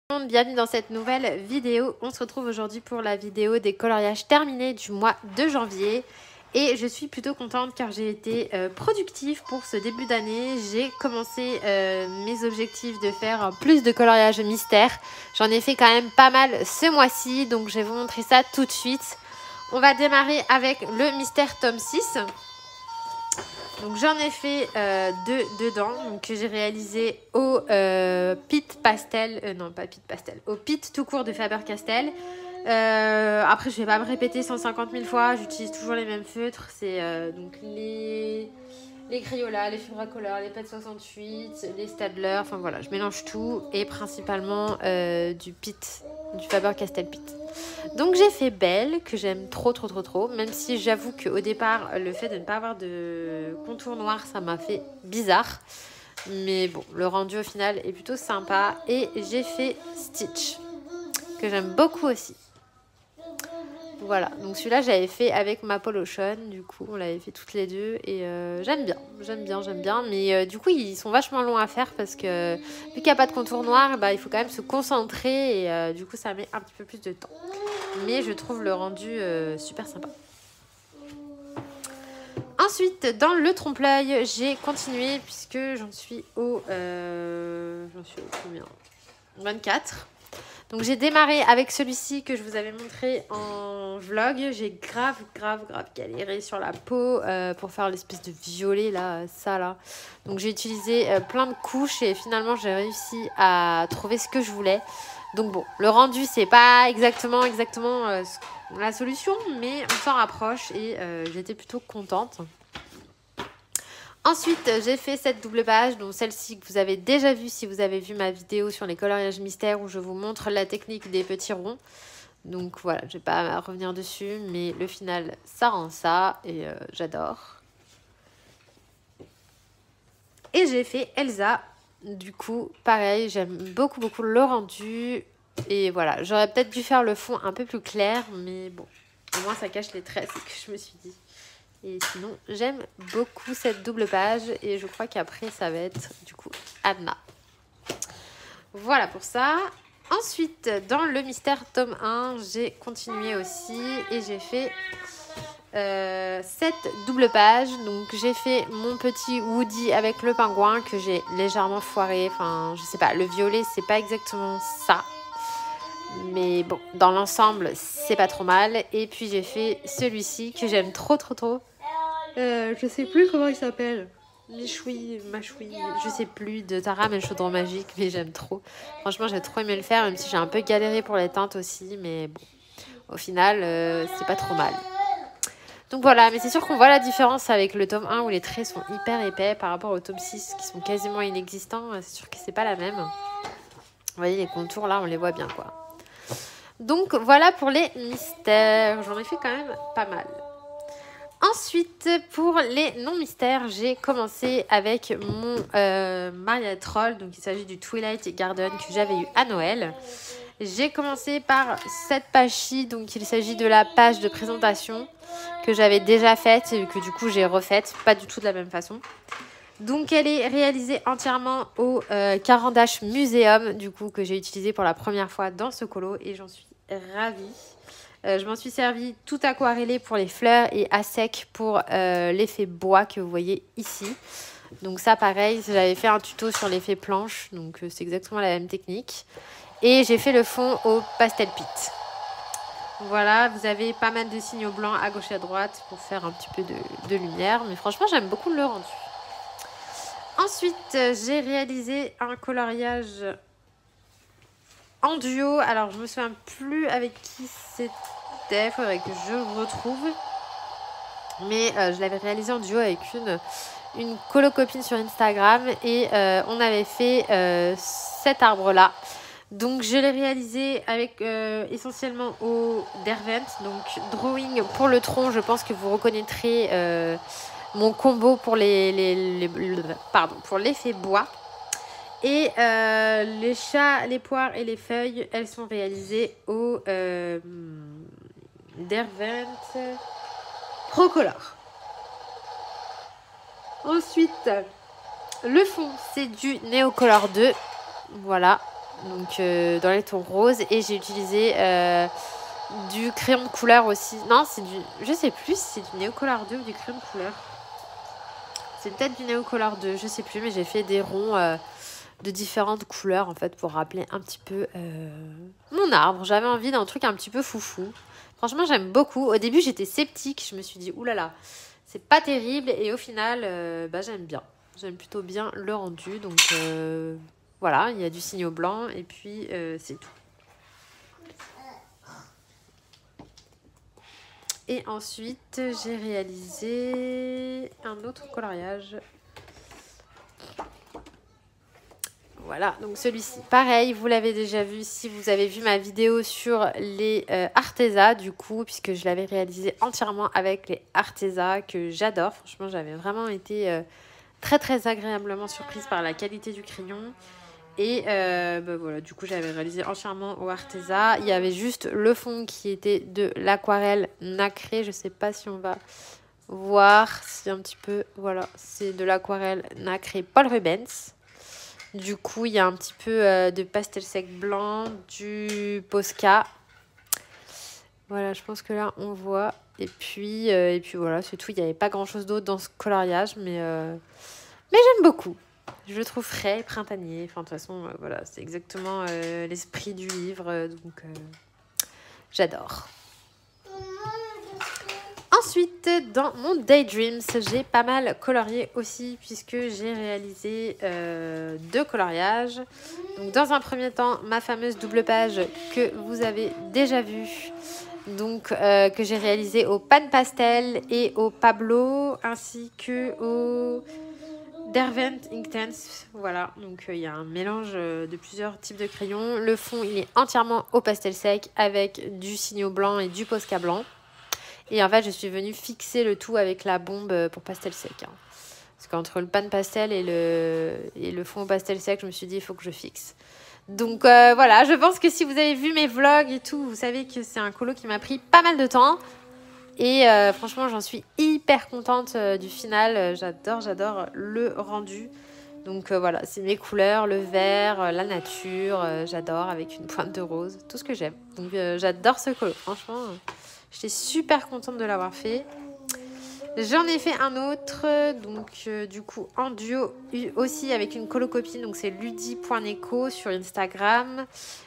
Bienvenue dans cette nouvelle vidéo. On se retrouve aujourd'hui pour la vidéo des coloriages terminés du mois de janvier. Et je suis plutôt contente car j'ai été productive pour ce début d'année. J'ai commencé mes objectifs de faire plus de coloriage mystère. J'en ai fait quand même pas mal ce mois-ci, donc je vais vous montrer ça tout de suite. On va démarrer avec le mystère tome 6. Donc j'en ai fait deux dedans, donc, que j'ai réalisé au Pit Pastel, non pas Pit Pastel, au Pit tout court de Faber-Castell. Après je vais pas me répéter 150 000 fois, j'utilise toujours les mêmes feutres, c'est donc les Crayola, les Fibracolor, les PET 68, les Staedtler, enfin voilà, je mélange tout et principalement du Faber-Castell Pit. Donc j'ai fait Belle, que j'aime trop, même si j'avoue qu'au départ, le fait de ne pas avoir de contour noir, ça m'a fait bizarre. Mais bon, le rendu au final est plutôt sympa. Et j'ai fait Stitch, que j'aime beaucoup aussi. Voilà, donc celui-là j'avais fait avec ma Polochon, du coup on l'avait fait toutes les deux et j'aime bien, mais du coup ils sont vachement longs à faire parce que vu qu'il n'y a pas de contour noir, bah, il faut quand même se concentrer et du coup ça met un petit peu plus de temps. Mais je trouve le rendu super sympa. Ensuite, dans le trompe-l'œil, j'ai continué puisque j'en suis au combien 24. Donc j'ai démarré avec celui-ci que je vous avais montré en vlog. J'ai grave galéré sur la peau pour faire l'espèce de violet là, ça là. Donc j'ai utilisé plein de couches et finalement j'ai réussi à trouver ce que je voulais. Donc bon, le rendu c'est pas exactement la solution, mais on s'en rapproche et j'étais plutôt contente. Ensuite, j'ai fait cette double page, donc celle-ci que vous avez déjà vue si vous avez vu ma vidéo sur les coloriages mystères où je vous montre la technique des petits ronds. Donc voilà, je ne vais pas revenir dessus, mais le final, ça rend ça et j'adore. Et j'ai fait Elsa, du coup, pareil, j'aime beaucoup le rendu. Et voilà, j'aurais peut-être dû faire le fond un peu plus clair, mais bon, au moins ça cache les traits, c'est ce que je me suis dit. Et sinon, j'aime beaucoup cette double page et je crois qu'après, ça va être du coup Anna. Voilà pour ça. Ensuite, dans le mystère tome 1, j'ai continué aussi et j'ai fait cette double page. Donc, j'ai fait mon petit Woody avec le pingouin que j'ai légèrement foiré. Enfin, je sais pas, le violet, c'est pas exactement ça. Mais bon, dans l'ensemble, c'est pas trop mal. Et puis, j'ai fait celui-ci que j'aime trop. Je sais plus comment il s'appelle. Machoui, je sais plus, de Tara, mais le chaudron magique, mais j'aime trop. Franchement, j'ai trop aimé le faire, même si j'ai un peu galéré pour les teintes aussi, mais bon, au final, c'est pas trop mal. Donc voilà, mais c'est sûr qu'on voit la différence avec le tome 1 où les traits sont hyper épais par rapport au tome 6 qui sont quasiment inexistants. C'est sûr que c'est pas la même. Vous voyez, les contours là, on les voit bien quoi. Donc voilà pour les mystères. J'en ai fait quand même pas mal. Ensuite, pour les non-mystères, j'ai commencé avec mon Maria Troll. Donc, il s'agit du Twilight Garden que j'avais eu à Noël. J'ai commencé par cette page-ci. Donc, il s'agit de la page de présentation que j'avais déjà faite et que du coup, j'ai refaite. Pas du tout de la même façon. Donc, elle est réalisée entièrement au Caran d'Ache Museum, du coup, que j'ai utilisé pour la première fois dans ce colo. Et j'en suis ravie. Je m'en suis servi tout aquarellé pour les fleurs et à sec pour l'effet bois que vous voyez ici. Donc ça pareil, j'avais fait un tuto sur l'effet planche, donc c'est exactement la même technique. Et j'ai fait le fond au Pastel Pit. Voilà, vous avez pas mal de signaux blancs à gauche et à droite pour faire un petit peu de lumière. Mais franchement, j'aime beaucoup le rendu. Ensuite, j'ai réalisé un coloriage en duo. Alors, je me souviens plus avec qui c'était. Il faudrait que je retrouve. Mais je l'avais réalisé en duo avec une colo-copine sur Instagram. Et on avait fait cet arbre-là. Donc, je l'ai réalisé avec essentiellement au Derwent. Donc, drawing pour le tronc. Je pense que vous reconnaîtrez mon combo pour pour l'effet bois. Et les chats, les poires et les feuilles, elles sont réalisées au Derwent Procolor. Ensuite, le fond, c'est du Neocolor 2. Voilà. donc dans les tons roses. Et j'ai utilisé du crayon de couleur aussi. Non, c'est du... Je sais plus si c'est du Neocolor 2 ou du crayon de couleur. C'est peut-être du Neocolor 2, je sais plus, mais j'ai fait des ronds de différentes couleurs en fait pour rappeler un petit peu mon arbre. J'avais envie d'un truc un petit peu foufou. Franchement, j'aime beaucoup. Au début, j'étais sceptique. Je me suis dit, oulala, c'est pas terrible. Et au final, j'aime bien. J'aime plutôt bien le rendu. Donc voilà, il y a du signaux blanc et puis c'est tout. Et ensuite, j'ai réalisé un autre coloriage. Voilà, donc celui-ci, pareil, vous l'avez déjà vu si vous avez vu ma vidéo sur les Arteza, du coup, puisque je l'avais réalisé entièrement avec les Arteza, que j'adore. Franchement, j'avais vraiment été très, très agréablement surprise par la qualité du crayon. Et voilà, du coup, j'avais réalisé entièrement au Arteza. Il y avait juste le fond qui était de l'aquarelle nacrée. Je ne sais pas si on va voir, si un petit peu, voilà, c'est de l'aquarelle nacrée Paul Rubens. Du coup, il y a un petit peu de pastel sec blanc, du Posca. Voilà, je pense que là, on voit. Et puis voilà, c'est tout. Il n'y avait pas grand-chose d'autre dans ce coloriage, mais j'aime beaucoup. Je le trouve frais, printanier. Enfin, de toute façon, voilà, c'est exactement l'esprit du livre. Donc, j'adore. Ensuite, dans mon Daydreams, j'ai pas mal colorié aussi puisque j'ai réalisé 2 coloriages. Donc, dans un premier temps, ma fameuse double page que vous avez déjà vue. Donc, que j'ai réalisé au Pan Pastel et au Pablo ainsi que au Derwent Inktense. Voilà, donc il y a un mélange de plusieurs types de crayons. Le fond, il est entièrement au pastel sec avec du signaux blanc et du Posca blanc. Et en fait, je suis venue fixer le tout avec la bombe pour pastel sec. Hein. Parce qu'entre le pan pastel et le fond au pastel sec, je me suis dit, il faut que je fixe. Donc voilà, je pense que si vous avez vu mes vlogs et tout, vous savez que c'est un colo qui m'a pris pas mal de temps. Et franchement, j'en suis hyper contente du final. J'adore le rendu. Donc voilà, c'est mes couleurs, le vert, la nature. J'adore avec une pointe de rose, tout ce que j'aime. Donc j'adore ce colo, franchement. J'étais super contente de l'avoir fait. J'en ai fait un autre, donc du coup en duo aussi avec une colocopine, donc c'est ludi.neco sur Instagram.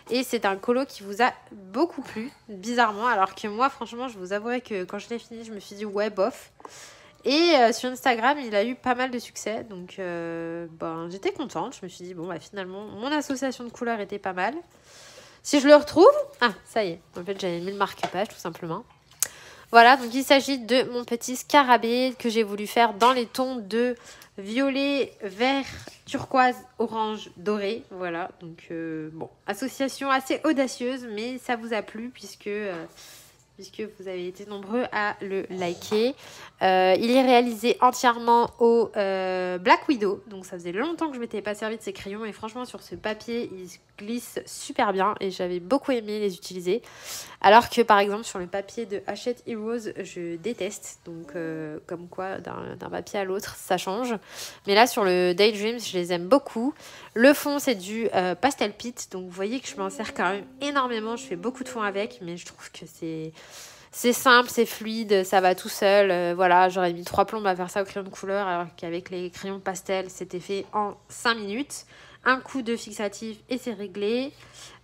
Et c'est un colo qui vous a beaucoup plu, bizarrement, alors que moi franchement je vous avouerai que quand je l'ai fini, je me suis dit ouais bof. Et sur Instagram, il a eu pas mal de succès, donc j'étais contente. Je me suis dit bon finalement mon association de couleurs était pas mal. Si je le retrouve... Ah, ça y est. En fait, j'avais mis le marque-page, tout simplement. Voilà, donc il s'agit de mon petit scarabée que j'ai voulu faire dans les tons de violet, vert, turquoise, orange, doré. Voilà, donc association assez audacieuse, mais ça vous a plu puisque vous avez été nombreux à le liker. Il est réalisé entièrement au Black Widow. Donc ça faisait longtemps que je ne m'étais pas servi de ces crayons. Et franchement, sur ce papier, ils glissent super bien. Et j'avais beaucoup aimé les utiliser. Alors que par exemple, sur le papier de Hachette Heroes, je déteste. Donc comme quoi, d'un papier à l'autre, ça change. Mais là, sur le Daydreams, je les aime beaucoup. Le fond, c'est du Pastel Pit. Donc vous voyez que je m'en sers quand même énormément. Je fais beaucoup de fond avec. Mais je trouve que c'est simple, c'est fluide, ça va tout seul. Voilà, j'aurais mis 3 plombes à faire ça au crayon de couleur, alors qu'avec les crayons pastel, c'était fait en 5 minutes. Un coup de fixatif et c'est réglé.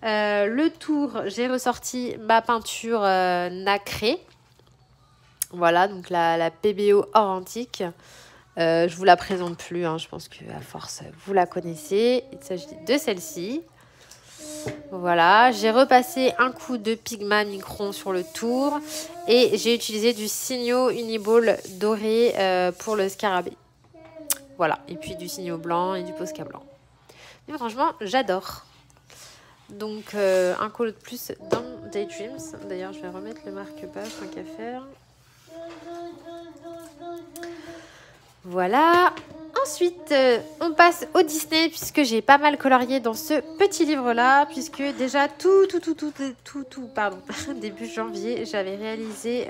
Le tour, j'ai ressorti ma peinture nacrée. Voilà, donc la PBO Or Antique. Je vous la présente plus, hein, je pense qu'à force, vous la connaissez. Il s'agit de celle-ci. Voilà, j'ai repassé un coup de Pigma Micron sur le tour et j'ai utilisé du Signo Uniball doré pour le scarabée. Voilà, et puis du Signo blanc et du Posca blanc. Mais franchement, j'adore. Donc, un colo de plus dans Daydreams. D'ailleurs, je vais remettre le marque-page, tant qu'à faire. Voilà. Ensuite, on passe au Disney puisque j'ai pas mal colorié dans ce petit livre-là. Puisque déjà début janvier, j'avais réalisé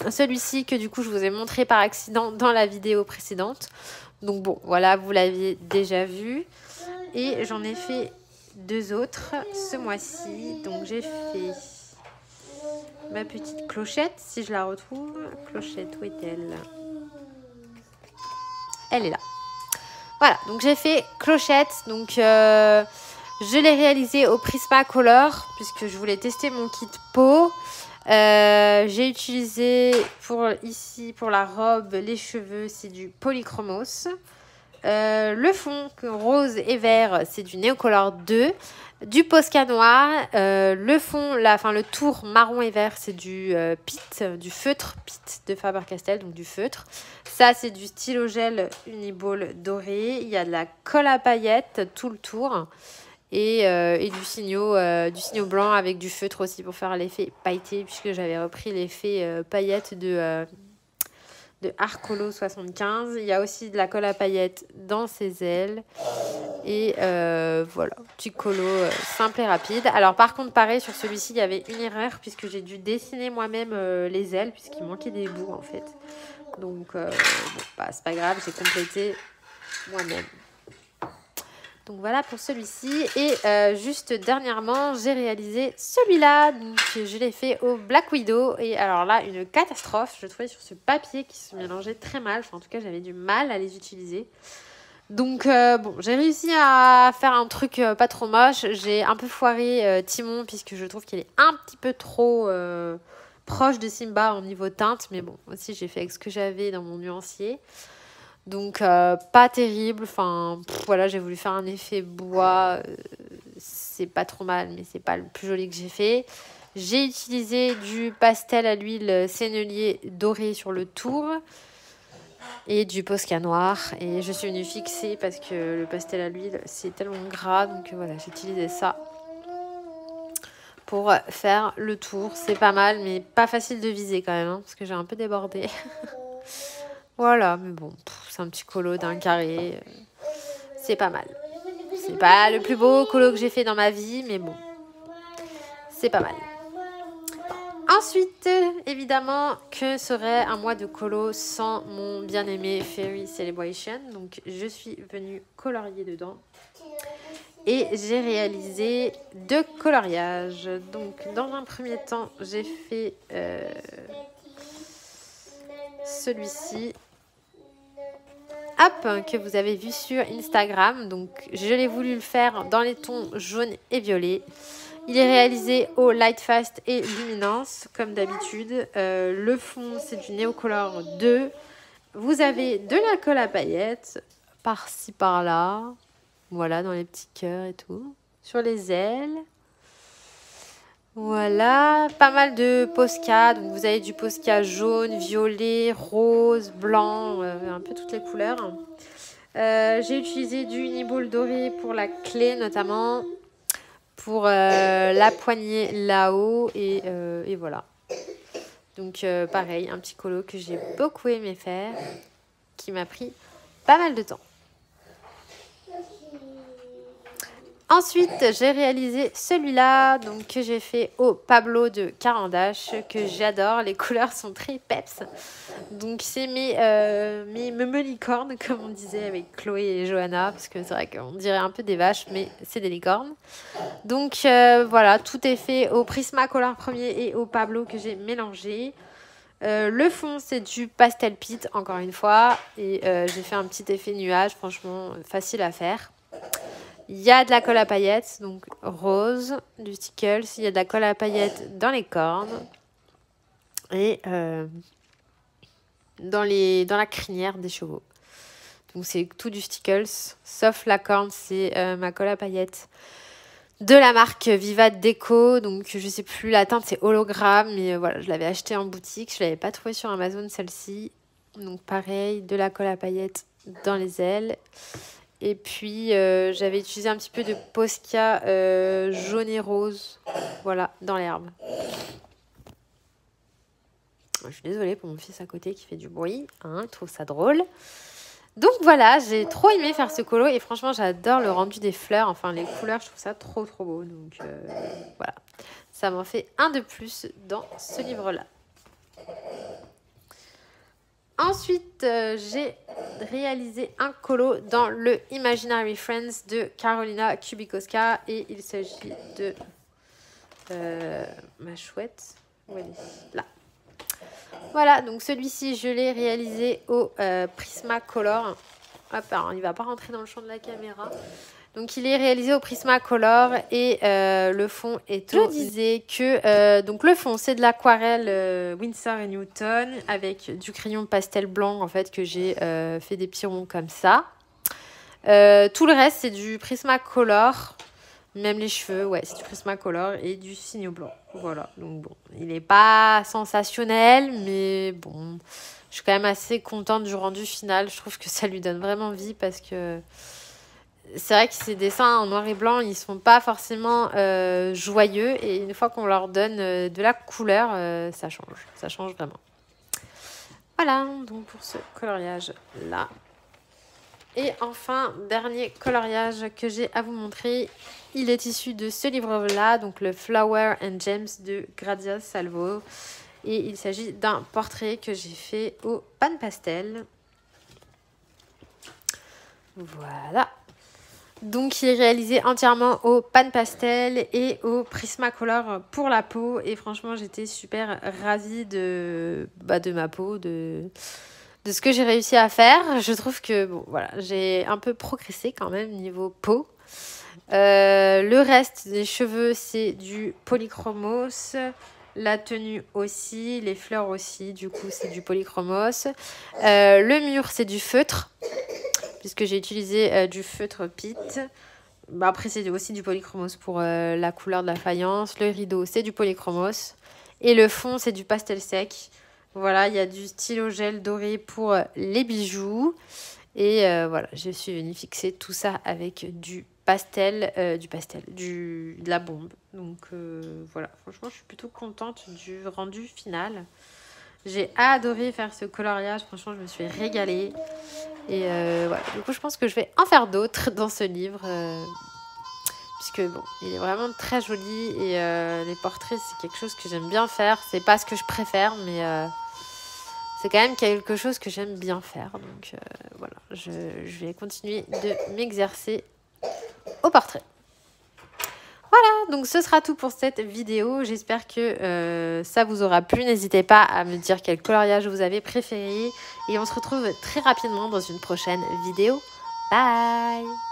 celui-ci que du coup je vous ai montré par accident dans la vidéo précédente. Donc bon, voilà, vous l'aviez déjà vu. Et j'en ai fait 2 autres ce mois-ci. Donc j'ai fait ma petite clochette, si je la retrouve. Clochette, où est-elle? Elle est là. Voilà, donc j'ai fait clochette. Donc je l'ai réalisé au Prismacolor puisque je voulais tester mon kit peau. J'ai utilisé pour la robe, les cheveux, c'est du Polychromos. Le fond rose et vert, c'est du Neocolor 2. Du Posca noir. Le fond, le tour marron et vert, c'est du Pitt, du feutre Pitt de Faber-Castell, donc du feutre. Ça, c'est du stylo gel Uniball doré. Il y a de la colle à paillettes tout le tour. Et du signaux blanc avec du feutre aussi pour faire l'effet pailleté, puisque j'avais repris l'effet paillettes de Arcolo 75. Il y a aussi de la colle à paillettes dans ses ailes. Et voilà, petit colo simple et rapide. Alors par contre, pareil, sur celui-ci, il y avait une erreur puisque j'ai dû dessiner moi-même les ailes puisqu'il manquait des bouts en fait. Donc, c'est pas grave, j'ai complété moi-même. Donc voilà pour celui-ci. Et juste dernièrement, j'ai réalisé celui-là. Donc je l'ai fait au Black Widow. Et alors là, une catastrophe. Je trouvais sur ce papier qui se mélangeait très mal. Enfin, en tout cas, j'avais du mal à les utiliser. Donc j'ai réussi à faire un truc pas trop moche. J'ai un peu foiré Timon puisque je trouve qu'il est un petit peu trop proche de Simba au niveau teinte. Mais bon, aussi j'ai fait avec ce que j'avais dans mon nuancier. Donc pas terrible, enfin voilà, j'ai voulu faire un effet bois, c'est pas trop mal mais c'est pas le plus joli que j'ai fait. J'ai utilisé du pastel à l'huile sennelier doré sur le tour et du Posca noir et je suis venue fixer parce que le pastel à l'huile c'est tellement gras, donc voilà, j'ai utilisé ça pour faire le tour. C'est pas mal mais pas facile de viser quand même, hein, parce que j'ai un peu débordé. Voilà, mais bon, c'est un petit colo d'un carré. C'est pas mal. C'est pas le plus beau colo que j'ai fait dans ma vie, mais bon, c'est pas mal. Ensuite, évidemment, que serait un mois de colo sans mon bien-aimé Fairy Celebration. Donc, je suis venue colorier dedans. Et j'ai réalisé 2 coloriages. Donc, dans un premier temps, j'ai fait celui-ci. Hop, que vous avez vu sur Instagram. Donc, je l'ai voulu le faire dans les tons jaune et violet. Il est réalisé au Light Fast et Luminance, comme d'habitude. Le fond, c'est du Neocolor 2. Vous avez de la colle à paillettes, par-ci, par-là. Voilà, dans les petits cœurs et tout. Sur les ailes. Voilà, pas mal de Posca. Donc vous avez du Posca jaune, violet, rose, blanc, un peu toutes les couleurs. J'ai utilisé du Uniball doré pour la clé notamment, pour la poignée là-haut et voilà. Donc pareil, un petit colo que j'ai beaucoup aimé faire, qui m'a pris pas mal de temps. Ensuite, j'ai réalisé celui-là, donc que j'ai fait au Pablo de Carandache, que j'adore. Les couleurs sont très peps. Donc, c'est mes licornes, comme on disait avec Chloé et Johanna, parce que c'est vrai qu'on dirait un peu des vaches, mais c'est des licornes. Donc, voilà, tout est fait au Prismacolor premier et au Pablo que j'ai mélangé. Le fond, c'est du Pastel Pitt, encore une fois. Et j'ai fait un petit effet nuage, franchement, facile à faire. Il y a de la colle à paillettes, donc rose, du Stickles. Il y a de la colle à paillettes dans les cornes. Et dans la crinière des chevaux. Donc c'est tout du Stickles, sauf la corne, c'est ma colle à paillettes de la marque Viva Déco. Donc je sais plus, la teinte c'est hologramme. Mais voilà, je l'avais acheté en boutique. Je ne l'avais pas trouvé sur Amazon celle-ci. Donc pareil, de la colle à paillettes dans les ailes. Et puis, j'avais utilisé un petit peu de Posca jaune et rose, voilà, dans l'herbe. Je suis désolée pour mon fils à côté qui fait du bruit, hein, il trouve ça drôle. Donc voilà, j'ai trop aimé faire ce colo et franchement, j'adore le rendu des fleurs. Enfin, les couleurs, je trouve ça trop beau. Donc voilà, ça m'en fait un de plus dans ce livre-là. Ensuite, j'ai réalisé un colo dans le Imaginary Friends de Carolina Kubikowska. Et il s'agit de ma chouette. Où elle est ? Là. Voilà, donc celui-ci, je l'ai réalisé au Prismacolor. Hop, alors, il ne va pas rentrer dans le champ de la caméra. Donc, il est réalisé au Prismacolor et le fond est au... Je disais que donc le fond, c'est de l'aquarelle Winsor & Newton avec du crayon pastel blanc, en fait, que j'ai fait des petits ronds comme ça. Tout le reste, c'est du Prismacolor. Même les cheveux, ouais, c'est du Prismacolor et du signo blanc. Voilà, donc bon, il n'est pas sensationnel, mais bon, je suis quand même assez contente du rendu final. Je trouve que ça lui donne vraiment vie parce que c'est vrai que ces dessins en noir et blanc, ils ne sont pas forcément joyeux. Et une fois qu'on leur donne de la couleur, ça change vraiment. Voilà, donc pour ce coloriage-là. Et enfin, dernier coloriage que j'ai à vous montrer, il est issu de ce livre-là, donc le Flower and Gems de Grazia Salvo. Et il s'agit d'un portrait que j'ai fait au pan pastel. Voilà. Donc, il est réalisé entièrement au pan pastel et au Prismacolor pour la peau. Et franchement, j'étais super ravie de ma peau, de ce que j'ai réussi à faire. Je trouve que bon, voilà, j'ai un peu progressé quand même niveau peau. Le reste des cheveux, c'est du polychromos. La tenue aussi, les fleurs aussi, du coup, c'est du polychromos. Le mur, c'est du feutre, puisque j'ai utilisé du feutre Pitt. Bah, après, c'est aussi du polychromos pour la couleur de la faïence. Le rideau, c'est du polychromos. Et le fond, c'est du pastel sec. Voilà, il y a du stylo gel doré pour les bijoux. Et voilà, je suis venue fixer tout ça avec du pastel, de la bombe. Donc voilà, franchement, je suis plutôt contente du rendu final. J'ai adoré faire ce coloriage, franchement, je me suis régalée. Et voilà, du coup, je pense que je vais en faire d'autres dans ce livre. Puisque bon, il est vraiment très joli. Et les portraits, c'est quelque chose que j'aime bien faire. C'est pas ce que je préfère, mais c'est quand même quelque chose que j'aime bien faire. Donc voilà, je vais continuer de m'exercer au portrait. Voilà, donc ce sera tout pour cette vidéo. J'espère que ça vous aura plu. N'hésitez pas à me dire quel coloriage vous avez préféré. Et on se retrouve très rapidement dans une prochaine vidéo. Bye!